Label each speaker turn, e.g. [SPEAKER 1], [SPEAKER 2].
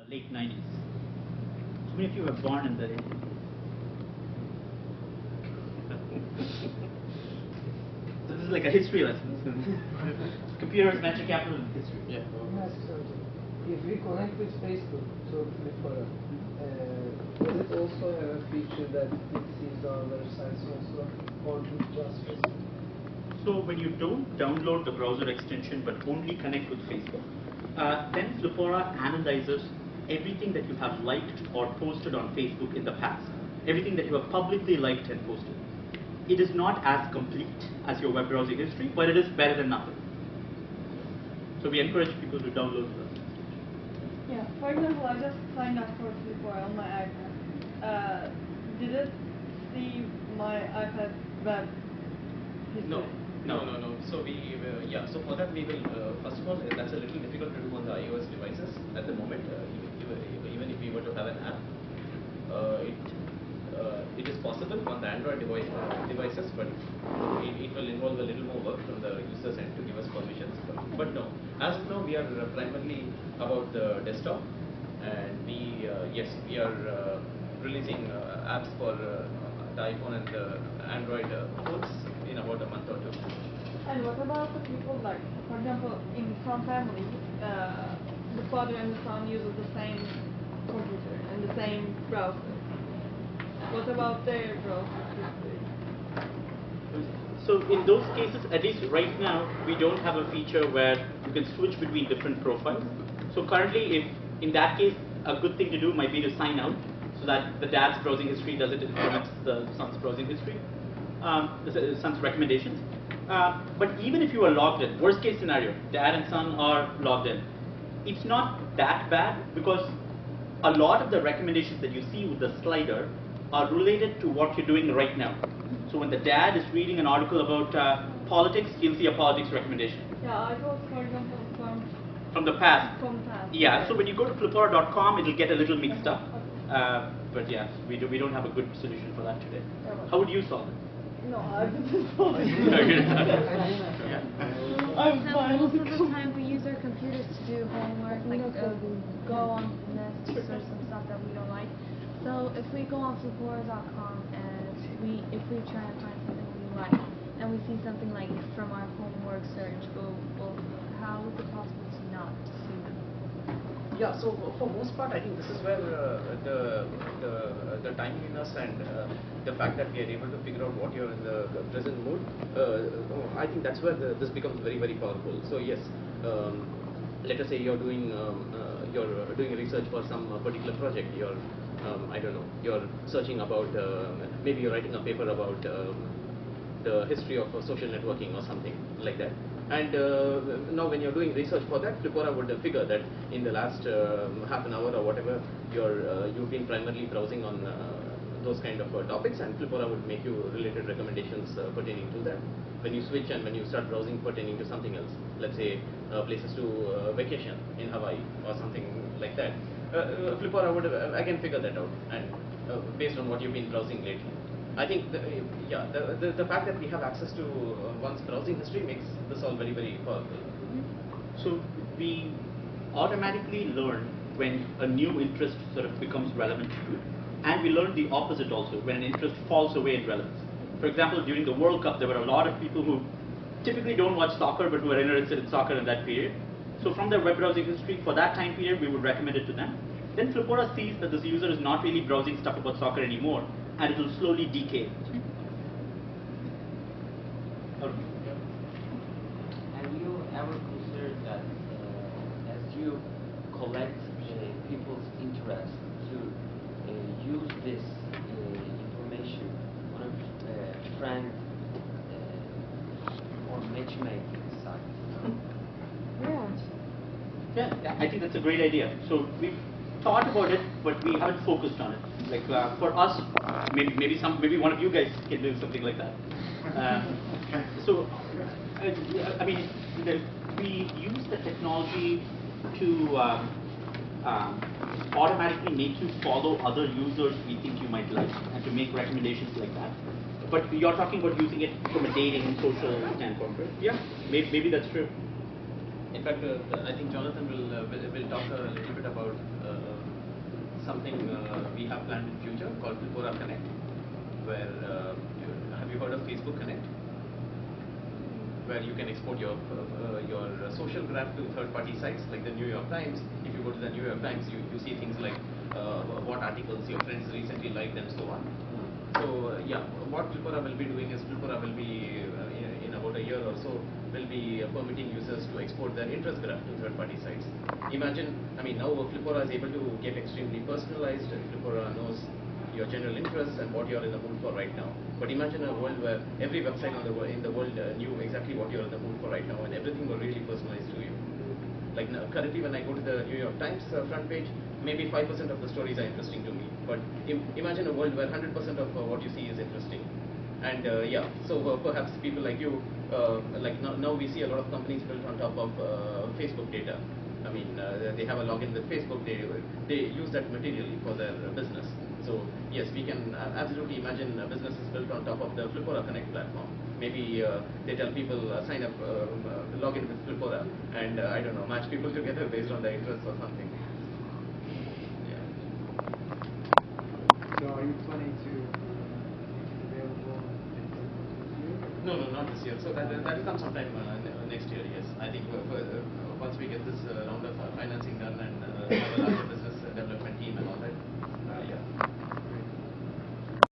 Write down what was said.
[SPEAKER 1] late 90s. So many of you were born in the 80s. So this is like a history lesson. Computers, venture capital, and history.
[SPEAKER 2] Yeah. If we connect with Facebook to Filipora, does it also have a feature that it sees our websites also, or just Facebook?
[SPEAKER 1] So when you don't download the browser extension but only connect with Facebook, then Flipora analyzes everything that you have liked or posted on Facebook in the past, everything that you have publicly liked and posted. It is not as complete as your web browsing history, but it is better than nothing. So we encourage people to download the
[SPEAKER 3] Yeah, for example, I just signed up for Flipora on my iPad. Did it see my iPad web history?
[SPEAKER 4] No. So so for that we will, first of all, that's a little difficult to do on the iOS devices at the moment. Even if we were to have an app, it is possible on the Android devices, but it will involve a little more work from the user's end to give us permissions. But no, as of now we are primarily about the desktop, and we are releasing apps for the iPhone and the Android phones in about a month or two.
[SPEAKER 3] And what about the people, like, for example, in some family, the father and the son uses the same computer and the same browser? What about their browser history?
[SPEAKER 1] So in those cases, at least right now, we don't have a feature where you can switch between different profiles. So currently, if in that case, a good thing to do might be to sign out so that the dad's browsing history doesn't influence the son's browsing history, the son's recommendations. But even if you are logged in, worst case scenario, dad and son are logged in, it's not that bad because a lot of the recommendations that you see with the slider are related to what you're doing right now. So when the dad is reading an article about politics, he'll see a politics recommendation.
[SPEAKER 3] Yeah, I thought, for example,
[SPEAKER 1] From the past.
[SPEAKER 3] From the past.
[SPEAKER 1] Yeah,
[SPEAKER 3] Okay.
[SPEAKER 1] so when you go to flipora.com, it'll get a little mixed up. But yeah, we don't have a good solution for that today.
[SPEAKER 3] Yeah, but-
[SPEAKER 1] How would you solve it?
[SPEAKER 3] No, I didn't solve it.
[SPEAKER 1] Yeah.
[SPEAKER 3] I'm
[SPEAKER 5] So
[SPEAKER 3] fine.
[SPEAKER 5] most of the time we use our computers to do homework, like go on the net to search some stuff that we don't like. So if we go on Flipora.com and if we try and find something we like, and we see something like from our homework search, well, how is it possible to not see them?
[SPEAKER 4] Yeah, so for most part, I think this is where the timeliness and the fact that we are able to figure out what you're in the present mood, I think that's where this becomes very, very powerful. So yes, let us say you're doing research for some particular project. I don't know, you're searching about, maybe you're writing a paper about the history of social networking or something like that. And now when you're doing research for that, Flipora would figure that in the last half an hour or whatever, you've been primarily browsing on those kind of topics, and Flipora would make you related recommendations pertaining to that. When you switch and when you start browsing pertaining to something else, let's say places to vacation in Hawaii or something like that, Flipora would again figure that out, and based on what you've been browsing lately. I think the fact that we have access to one's browsing history makes this all very, very powerful.
[SPEAKER 1] So we automatically learn when a new interest sort of becomes relevant to you, and we learn the opposite also when an interest falls away in relevance. For example, during the World Cup, there were a lot of people who typically don't watch soccer but who are interested in soccer in that period. So from their web browsing history for that time period, we would recommend it to them. Then Flipora sees that this user is not really browsing stuff about soccer anymore, and it will slowly decay.
[SPEAKER 6] Have you ever considered that as you collect people's interest to use this information on a friend or matchmaking site?
[SPEAKER 1] Yeah, I think that's a great idea. So we've thought about it, but we haven't focused on it. Like for us, maybe one of you guys can do something like that. I mean, we use the technology to automatically make you follow other users we think you might like, and to make recommendations like that. But you're talking about using it from a dating, social standpoint, right? Yeah, maybe that's true.
[SPEAKER 4] In fact, I think Jonathan will talk a little bit about something we have planned in future called Flipora Connect, where have you heard of Facebook Connect? Where you can export your social graph to third-party sites like the New York Times. If you go to the New York Times, you see things like what articles your friends recently liked and so on. So yeah, what Flipora will be doing is Flipora will be in about a year or so will be permitting users to export their interest graph to third-party sites. Imagine, I mean, now Flipora is able to get extremely personalized. Flipora knows your general interests and what you're in the mood for right now. But imagine a world where every website in the world knew exactly what you're in the mood for right now, and everything were really personalized to you. Like now, currently, when I go to the New York Times front page, maybe 5% of the stories are interesting to me. But imagine a world where 100% of what you see is interesting. And yeah, so perhaps people like you, like now we see a lot of companies built on top of Facebook data. I mean, they have a login with Facebook. They use that materially for their business. So yes, we can absolutely imagine businesses built on top of the Flipora Connect platform. Maybe they tell people sign up, log in with Flipora, and I don't know, match people together based on their interests or something. Yeah.
[SPEAKER 2] So are you planning to make it available this year?
[SPEAKER 4] No, not this year. So that will come sometime next year. Yes, I think once we get this round of financing done and have a larger